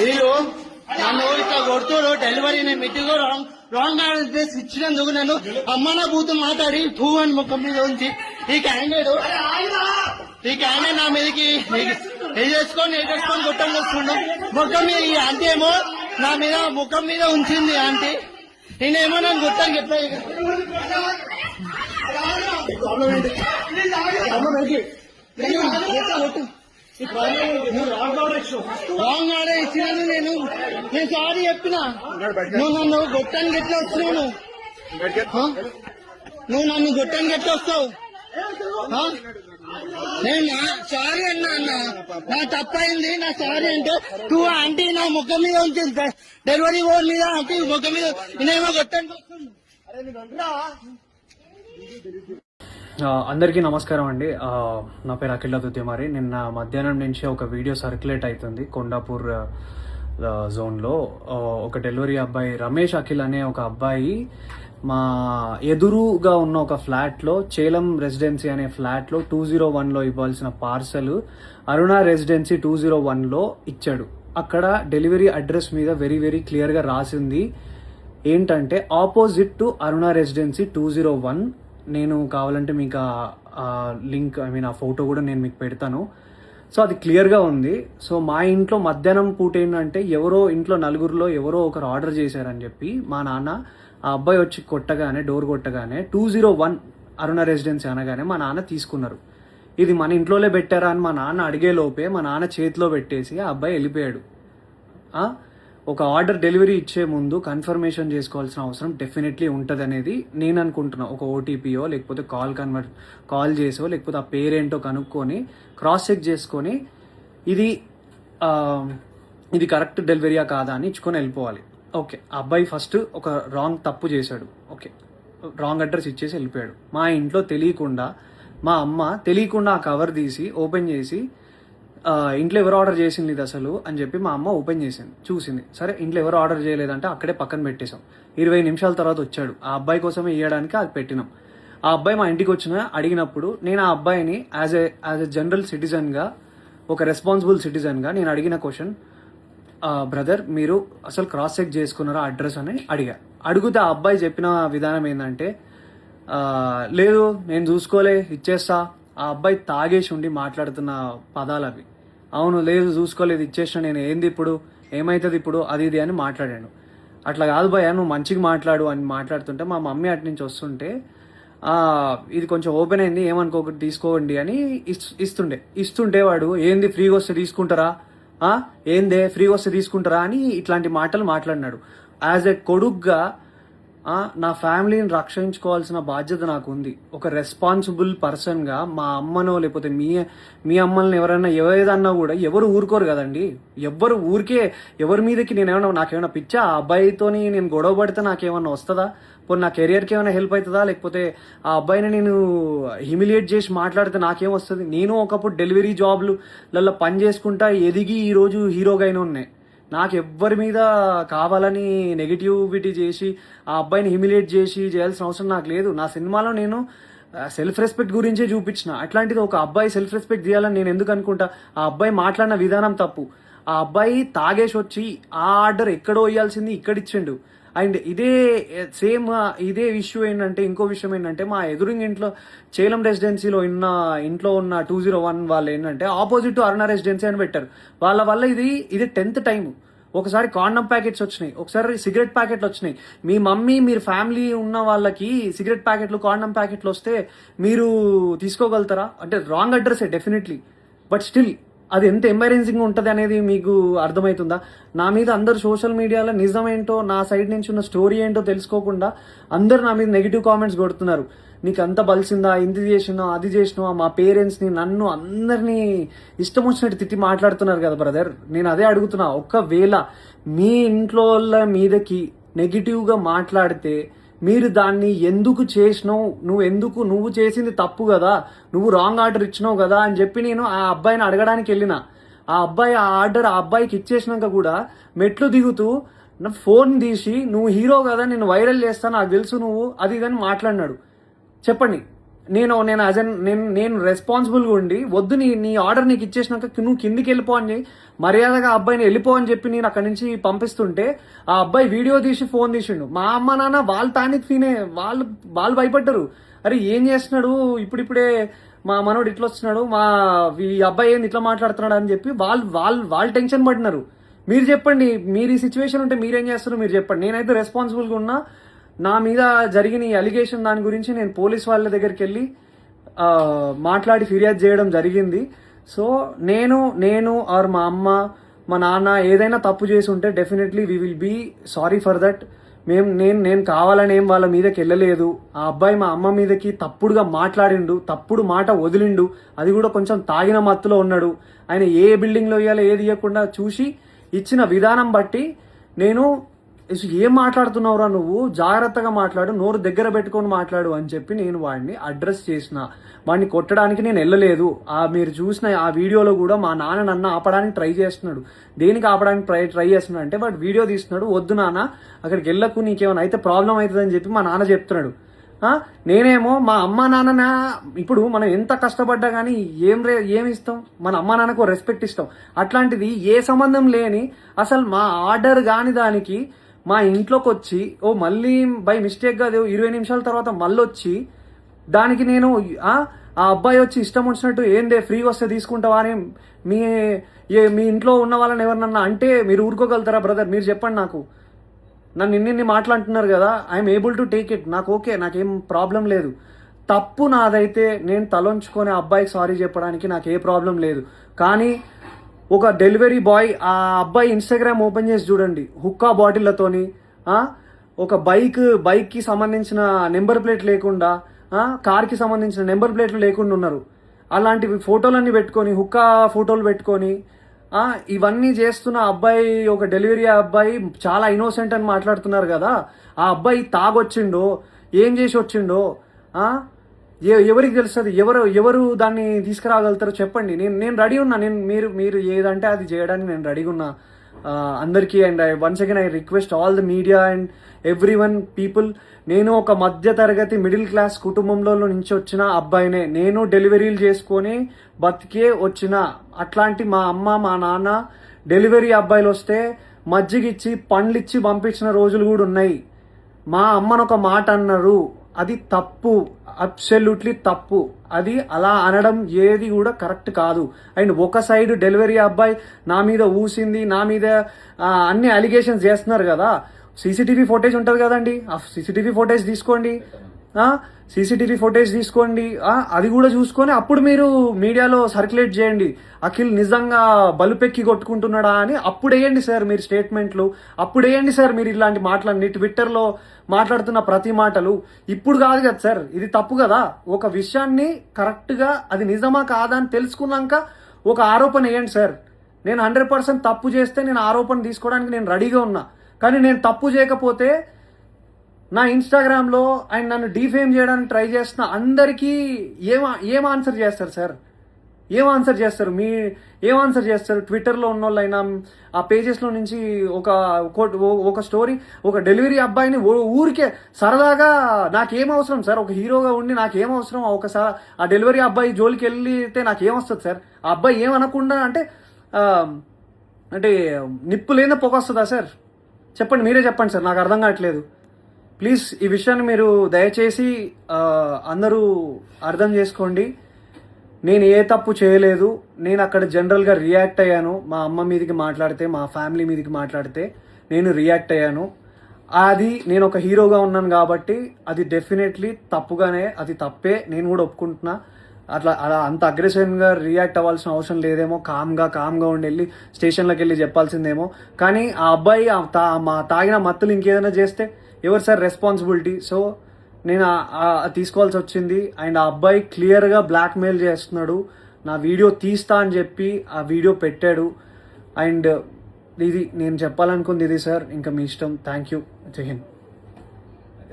వీళ్ళు నన్ను ఇట్లా కొడుతుడు డెలివరీ నేను మీటింగ్ రాంగ్ అడ్రస్ ఇచ్చినందుకు నన్ను అమ్మన బూతు మాట్లాడి టూ అని ముఖం మీద ఉంచి ఈ క్యాండిడేట్ నా మీదకి వేసేసుకొని వేసేసుకొని గుట్టం వస్తుండు. ముఖం మీద ఈ ఆంటీ ఏమో నా మీద ముఖం మీద ఉంచింది ఆంటీ. నేనేమో నన్ను గుట్టం చెప్పా రాంగ్ ఆర్డర్ ఇచ్చినాను. నేను సారీ చెప్పినా. నువ్వు నన్ను గొట్టానికి ఎట్లా వచ్చినావు? నువ్వు నన్ను గొట్టానికి ఎట్లా వస్తావు? నేను సారీ అన్నా నా తప్పైంది, నా సారీ అంటే టూ ఆంటీ నా ముఖం మీద ఉంచింది. డెలివరీ బోర్డు మీద ఆంటీ ముఖం మీద నేనేమో గొట్టానికి వస్తుంది. అందరికీ నమస్కారం అండి. నా పేరు అఖిల్ దుద్యమారి. నిన్న మధ్యాహ్నం నుంచి ఒక వీడియో సర్క్యులేట్ అవుతుంది కొండాపూర్ జోన్లో. ఒక డెలివరీ అబ్బాయి రమేష్ అఖిల్ అనే ఒక అబ్బాయి మా ఎదురుగా ఉన్న ఒక ఫ్లాట్లో, చేలం రెసిడెన్సీ అనే ఫ్లాట్లో 201లో ఇవ్వాల్సిన పార్సల్ అరుణ రెసిడెన్సీ 201లో ఇచ్చాడు. అక్కడ డెలివరీ అడ్రస్ మీద వెరీ వెరీ క్లియర్గా రాసింది ఏంటంటే ఆపోజిట్ టు అరుణ రెసిడెన్సీ 201. నేను కావాలంటే మీకు ఆ లింక్ ఆ ఫోటో కూడా నేను మీకు పెడతాను. సో అది క్లియర్గా ఉంది. సో మా ఇంట్లో మధ్యాహ్నం పూట ఏంటంటే ఎవరో ఇంట్లో నలుగురిలో ఎవరో ఒకరు ఆర్డర్ చేశారని చెప్పి మా నాన్న ఆ అబ్బాయి వచ్చి కొట్టగానే, డోర్ కొట్టగానే 201 అరుణ రెసిడెన్సీ అనగానే మా నాన్న తీసుకున్నారు. ఇది మన ఇంట్లోనే పెట్టారా అని మా నాన్న అడిగే లోపే మా నాన్న చేతిలో పెట్టేసి ఆ అబ్బాయి వెళ్ళిపోయాడు. ఒక ఆర్డర్ డెలివరీ ఇచ్చే ముందు కన్ఫర్మేషన్ చేసుకోవాల్సిన అవసరం డెఫినెట్లీ ఉంటుంది అనేది నేను అనుకుంటున్నా. ఒక ఓటీపీయో లేకపోతే కాల్ చేసో లేకపోతే ఆ పేరేంటో కనుక్కొని క్రాస్ చెక్ చేసుకొని ఇది కరెక్ట్ డెలివరీయా కాదా అని ఇచ్చుకొని వెళ్ళిపోవాలి. ఓకే, అబ్బాయి ఫస్ట్ ఒక తప్పు చేశాడు. ఓకే, రాంగ్ అడ్రస్ ఇచ్చేసి వెళ్ళిపోయాడు. మా ఇంట్లో తెలియకుండా మా అమ్మ తెలియకుండా ఆ కవర్ తీసి ఓపెన్ చేసి ఇంట్లో ఎవరు ఆర్డర్ చేసింది ఇది అసలు అని చెప్పి మా అమ్మ ఓపెన్ చేసింది, చూసింది. సరే ఇంట్లో ఎవరు ఆర్డర్ చేయలేదంటే అక్కడే పక్కన పెట్టేశాం. 20 నిమిషాల తర్వాత వచ్చాడు. ఆ అబ్బాయి కోసమే ఇవ్వడానికి అది పెట్టినాం. ఆ అబ్బాయి మా ఇంటికి అడిగినప్పుడు నేను ఆ అబ్బాయిని యాజ్ ఎ జనరల్ సిటిజన్గా, ఒక రెస్పాన్సిబుల్ సిటిజన్గా నేను అడిగిన క్వశ్చన్, బ్రదర్ మీరు అసలు క్రాస్ చెక్ చేసుకున్నారా అడ్రస్ అని అడిగితే ఆ అబ్బాయి చెప్పిన విధానం ఏంటంటే, లేదు నేను చూసుకోలే ఇచ్చేస్తా. ఆ అబ్బాయి తాగేసి ఉండి మాట్లాడుతున్న పదాలు అవి. అవును, లేదు చూసుకోలేదు ఇచ్చేసిన, నేను ఏంది ఇప్పుడు, ఏమవుతుంది ఇప్పుడు, అది ఇది అని మాట్లాడాను. అట్లా కాదు భయ్య, నువ్వు మంచిగా మాట్లాడు అని మాట్లాడుతుంటే మా మమ్మీ అటు నుంచి వస్తుంటే ఇది కొంచెం ఓపెన్ అయింది ఏమనుకోకటి తీసుకోండి అని ఇస్తుంటే వాడు ఏంది ఫ్రీగా వస్తే తీసుకుంటారా, ఏందే ఫ్రీగా వస్తే తీసుకుంటారా అని ఇట్లాంటి మాటలు మాట్లాడినాడు. యాజ్ ఎ కొడుగ్గా నా ఫ్యామిలీని రక్షించుకోవాల్సిన బాధ్యత నాకు ఉంది. ఒక రెస్పాన్సిబుల్ పర్సన్గా మా అమ్మనో లేకపోతే మీ అమ్మల్ని ఎవరైనా ఏదన్నా కూడా ఎవరు ఊరుకోరు కదండి. ఎవరి మీదకి నాకేమైనా పిచ్చా? ఆ అబ్బాయితోని నేను గొడవ పడితే నాకేమన్నా వస్తుందా? పోనీ నా కెరియర్కి ఏమైనా హెల్ప్ అవుతుందా? లేకపోతే ఆ అబ్బాయిని నేను హ్యూమిలియేట్ చేసి మాట్లాడితే నాకేం వస్తుంది? నేను ఒకప్పుడు డెలివరీ జాబ్లలో పని చేసుకుంటా ఎదిగి ఈరోజు హీరోగా అయినా ఉన్నాయి. నాకు ఎవ్వరి మీద కావాలని నెగిటివిటీ చేసి ఆ అబ్బాయిని హ్యూమిలియేట్ చేయాల్సిన అవసరం నాకు లేదు. నా సినిమాలో నేను సెల్ఫ్ రెస్పెక్ట్ గురించే చూపించిన. అట్లాంటిది ఒక అబ్బాయి సెల్ఫ్ రెస్పెక్ట్ చేయాలని నేను ఎందుకు అనుకుంటా? ఆ అబ్బాయి మాట్లాడిన విధానం తప్పు. ఆ అబ్బాయి తాగేసి వచ్చి ఆ ఆర్డర్ ఎక్కడో ఇవ్వాల్సింది ఇక్కడ ఇచ్చిండు. అండ్ ఇదే ఇష్యూ ఏంటంటే, ఇంకో విషయం ఏంటంటే, మా ఎదురుంగి ఇంట్లో చేలం రెసిడెన్సీలో ఇంట్లో ఉన్న 201 వాళ్ళు ఏంటంటే ఆపోజిట్ టు అరుణ రెసిడెన్సీ అని పెట్టారు. వాళ్ళ వల్ల ఇది 10th టైం. ఒకసారి కాండమ్ ప్యాకెట్స్ వచ్చినాయి, ఒకసారి సిగరెట్ ప్యాకెట్లు వచ్చినాయి. మీ మమ్మీ మీరు ఫ్యామిలీ ఉన్న వాళ్ళకి సిగరెట్ ప్యాకెట్లు, కాండమ్ ప్యాకెట్లు వస్తే మీరు తీసుకోగలుగుతారా? అంటే రాంగ్ అడ్రస్సే డెఫినెట్లీ, బట్ స్టిల్ అది ఎంత ఎంబరేజింగ్ ఉంటుంది అనేది మీకు అర్థమవుతుందా? నా మీద అందరు సోషల్ మీడియాలో నిజం ఏంటో, నా సైడ్ నుంచి ఉన్న స్టోరీ ఏంటో తెలుసుకోకుండా అందరు నా మీద నెగిటివ్ కామెంట్స్ కొడుతున్నారు. నీకు అంత బలిసిందా, ఇది చేసినా అది చేసినా, మా పేరెంట్స్ని నన్ను అందరినీ ఇష్టం వచ్చినట్టు తిట్టి మాట్లాడుతున్నారు కదా బ్రదర్. నేను అదే అడుగుతున్నా, ఒకవేళ మీ ఇంట్లో వాళ్ళ మీదకి నెగిటివ్గా మాట్లాడితే మీరు దాన్ని ఎందుకు చేసినావు, నువ్వు చేసింది తప్పు కదా, నువ్వు రాంగ్ ఆర్డర్ ఇచ్చినావు కదా అని చెప్పి నేను ఆ అబ్బాయిని అడగడానికి వెళ్ళిన. ఆ అబ్బాయి ఆ ఆర్డర్ ఆ అబ్బాయికి ఇచ్చేసినాక కూడా మెట్లు దిగుతూ నా ఫోన్ తీసి నువ్వు హీరో కదా నేను వైరల్ చేస్తా నాకు తెలుసు నువ్వు అది ఇదని మాట్లాడినాడు. చెప్పండి, నేను యాజ్ అన్ నేను రెస్పాన్సిబుల్గా ఉండి వద్దు నీ ఆర్డర్ నీకు ఇచ్చేసినాక నువ్వు కిందికి వెళ్ళిపో అని మర్యాదగా ఆ అబ్బాయిని వెళ్ళిపో అని చెప్పి నేను అక్కడి నుంచి పంపిస్తుంటే ఆ అబ్బాయి వీడియో తీసి ఫోన్ తీసిండు. మా అమ్మ నాన్న వాళ్ళు తానికి తినే వాళ్ళు భయపడ్డారు. అరే ఏం చేస్తున్నాడు ఇప్పుడిప్పుడే మా మనోడు ఇట్లా వస్తున్నాడు, ఈ అబ్బాయి ఏంది ఇట్లా మాట్లాడుతున్నాడు అని చెప్పి వాళ్ళు టెన్షన్ పడినారు. మీరు చెప్పండి, మీరు ఈ సిచ్యువేషన్ ఉంటే మీరేం చేస్తారు మీరు చెప్పండి. నేనైతే రెస్పాన్సిబుల్గా ఉన్నా. నా మీద జరిగిన ఈ అలిగేషన్ దాని గురించి నేను పోలీస్ వాళ్ళ దగ్గరికి వెళ్ళి మాట్లాడి ఫిర్యాదు చేయడం జరిగింది. సో నేను ఆర్ మా అమ్మ మా నాన్న ఏదైనా తప్పు చేసి ఉంటే definitely we will be sorry for that. నేను కావాలని ఏం వాళ్ళ మీదకి వెళ్ళలేదు. ఆ అబ్బాయి మా అమ్మ మీదకి తప్పుడుగా మాట్లాడిండు, తప్పుడు మాట వదిలిండు, అది కూడా కొంచెం తాగిన మత్తులో ఉన్నాడు. ఆయన ఏ బిల్డింగ్లో ఇవ్వాలో ఏది ఇవ్వకుండా చూసి ఇచ్చిన విధానం బట్టి నేను ఏం మాట్లాడుతున్నావురా నువ్వు, జాగ్రత్తగా మాట్లాడు, నోరు దగ్గర పెట్టుకొని మాట్లాడు అని చెప్పి నేను వాడిని అడ్రస్ చేసిన. వాడిని కొట్టడానికి నేను వెళ్ళలేదు. మీరు చూసిన ఆ వీడియోలో కూడా మా నాన్న నన్ను ఆపడానికి ట్రై చేస్తున్నాడు. దేనికి ఆపడానికి ట్రై చేస్తున్నాడు అంటే వాడు వీడియో తీస్తున్నాడు, వద్దు నాన్న అక్కడికి వెళ్ళకు, నీకేమైనా అయితే ప్రాబ్లం అవుతుందని చెప్పి మా నాన్న చెప్తున్నాడు. నేనేమో మా అమ్మ నాన్న, ఇప్పుడు మనం ఎంత కష్టపడ్డా కానీ ఏమి ఇస్తాం, మన అమ్మ నాన్నకు రెస్పెక్ట్ ఇస్తాం. అట్లాంటిది ఏ సంబంధం లేని అసలు మా ఆర్డర్ కాని దానికి మా ఇంట్లోకి వచ్చి మళ్ళీ బై మిస్టేక్గా 20 నిమిషాల తర్వాత మళ్ళీ వచ్చి దానికి నేను ఆ అబ్బాయి వచ్చి ఇష్టం వచ్చినట్టు ఏందే ఫ్రీగా వస్తే తీసుకుంటావా అని మీ ఇంట్లో ఉన్న వాళ్ళని ఎవరినన్నా అంటే మీరు ఊరుకోగలుగుతారా బ్రదర్? మీరు చెప్పండి. నాకు నన్ను ఇన్ని మాట్లాడుతున్నారు కదా, I'm able to take it. నాకు ఓకే, నాకేం ప్రాబ్లం లేదు. తప్పు నాదైతే నేను తలొంచుకొని అబ్బాయికి సారీ చెప్పడానికి నాకు ఏ ప్రాబ్లం లేదు. కానీ ఒక డెలివరీ బాయ్ ఆ అబ్బాయి ఇన్స్టాగ్రామ్ ఓపెన్ చేసి చూడండి, హుక్కా బాటిళ్లతోని ఒక బైక్కి సంబంధించిన నెంబర్ ప్లేట్ లేకుండా, కార్కి సంబంధించిన నెంబర్ ప్లేట్లు లేకుండా ఉన్నారు. అలాంటివి ఫోటోలన్నీ పెట్టుకొని, హుక్కా ఫోటోలు పెట్టుకొని ఇవన్నీ చేస్తున్న అబ్బాయి, ఒక డెలివరీ అబ్బాయి చాలా ఇన్నోసెంట్ అని మాట్లాడుతున్నారు కదా. ఆ అబ్బాయి తాగొచ్చిండో ఏం చేసి వచ్చిండో ఎవరికి తెలుస్తుంది? ఎవరు దాన్ని తీసుకురాగలుగుతారో చెప్పండి. నేను రెడీ ఉన్నా. మీరు ఏదంటే అది చేయడానికి నేను రెడీగా ఉన్నా అందరికీ. And once again I request all the media and every one people, నేను ఒక మధ్య తరగతి మిడిల్ క్లాస్ కుటుంబంలో నుంచి వచ్చిన అబ్బాయినే. నేను డెలివరీలు చేసుకొని బతికే వచ్చిన. అట్లాంటి మా అమ్మ మా నాన్న డెలివరీ అబ్బాయిలు వస్తే మజ్జిగిచ్చి పండ్లిచ్చి పంపించిన రోజులు కూడా ఉన్నాయి. మా అమ్మను ఒక మాట అన్నారు, అది తప్పు, అబ్సల్యూట్లీ తప్పు. అది అలా అనడం ఏది కూడా కరెక్ట్ కాదు. అండ్ ఒక సైడ్ డెలివరీ అబ్బాయి నా మీద ఊసింది, నా మీద అన్ని అలిగేషన్స్ చేస్తున్నారు కదా. సీసీటీవీ ఫుటేజ్ ఉంటుంది కదండి, ఆ సీసీటీవీ ఫుటేజ్ తీసుకోండి. అది కూడా చూసుకొని అప్పుడు మీరు మీడియాలో సర్క్యులేట్ చేయండి. అఖిల్ నిజంగా బలుపెక్కి కొట్టుకుంటున్నాడా అని అప్పుడు వేయండి సార్ మీరు స్టేట్మెంట్లు. అప్పుడు వేయండి సార్ మీరు ఇలాంటి మాటలన్నీ ట్విట్టర్లో మాట్లాడుతున్న ప్రతి మాటలు. ఇప్పుడు కాదు కదా సార్, ఇది తప్పు కదా. ఒక విషయాన్ని కరెక్ట్గా అది నిజమా కాదా అని తెలుసుకున్నాక ఒక ఆరోపణ వేయండి సార్. నేను 100% తప్పు చేస్తే నేను ఆరోపణ తీసుకోవడానికి నేను రెడీగా ఉన్నా. కానీ నేను తప్పు చేయకపోతే నా ఇన్స్టాగ్రామ్లో అండ్ నన్ను డిఫేమ్ చేయడానికి ట్రై చేస్తున్న అందరికీ ఏం ఆన్సర్ చేస్తారు సార్? ఏం ఆన్సర్ చేస్తారు? ట్విట్టర్లో ఉన్న వాళ్ళైనా ఆ పేజెస్లో నుంచి ఒక స్టోరీ, ఒక డెలివరీ అబ్బాయిని ఊరికే సరదాగా నాకేం అవసరం సార్? ఒక హీరోగా ఉండి నాకేం అవసరం? ఒకసారి ఆ డెలివరీ అబ్బాయి జోలికి వెళ్తే నాకేమొస్తుంది సార్? ఆ అబ్బాయి ఏమనకుండా అంటే నిప్పు లేదా పొగ వస్తుందా సార్? చెప్పండి, మీరే చెప్పండి సార్, నాకు అర్థం కావట్లేదు. ప్లీజ్ ఈ విషయాన్ని మీరు దయచేసి అందరూ అర్థం చేసుకోండి. నేను ఏ తప్పు చేయలేదు. నేను అక్కడ జనరల్గా రియాక్ట్ అయ్యాను. మా అమ్మ మీదకి మాట్లాడితే, మా ఫ్యామిలీ మీదకి మాట్లాడితే నేను రియాక్ట్ అయ్యాను. అది నేను ఒక హీరోగా ఉన్నాను కాబట్టి అది డెఫినెట్లీ అది తప్పే, నేను కూడా ఒప్పుకుంటున్నా. అలా అంత అగ్రెసివ్గా రియాక్ట్ అవ్వాల్సిన అవసరం లేదేమో. కామ్గా ఉండి వెళ్ళి స్టేషన్లోకి వెళ్ళి చెప్పాల్సిందేమో. కానీ ఆ అబ్బాయి మా తాగిన మత్తులు ఇంకేదైనా చేస్తే ఎవరు సార్ రెస్పాన్సిబిలిటీ? సో నేను తీసుకోవాల్సి వచ్చింది. అండ్ ఆ అబ్బాయి క్లియర్గా బ్లాక్మెయిల్ చేస్తున్నాడు. నా వీడియో తీస్తా అని చెప్పి ఆ వీడియో పెట్టాడు. అండ్ ఇది నేను చెప్పాలనుకుంది ఇది సార్. ఇంకా మీ ఇష్టం. Thank you. జై హింద్.